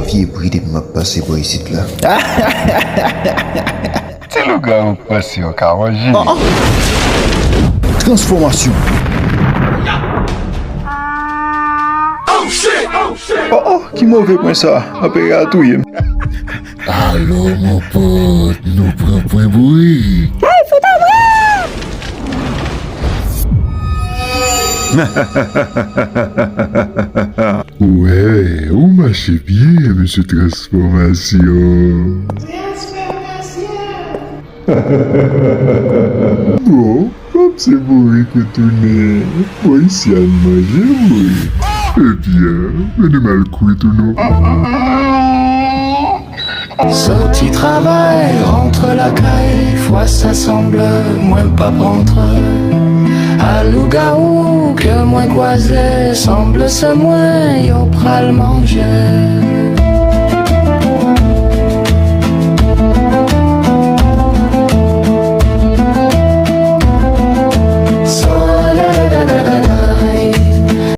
vieux bride m'a passé pour ici là. C'est le gars au passé au carrangé. Transformation. Oh, qui mauvais point ça. Après à tout. Alors mon pote, nous prenons point bruit. Ouais, on marche bien, monsieur Transformation. Bon, comme c'est bourré que tourner, pour ici à manger, oui. Eh bien, venez mal couer tout nous. Sorti travail, rentre lakay, fois ça semble moins pas rentre. À loup-garou que moins croisé, semble se moins, yo pral manger.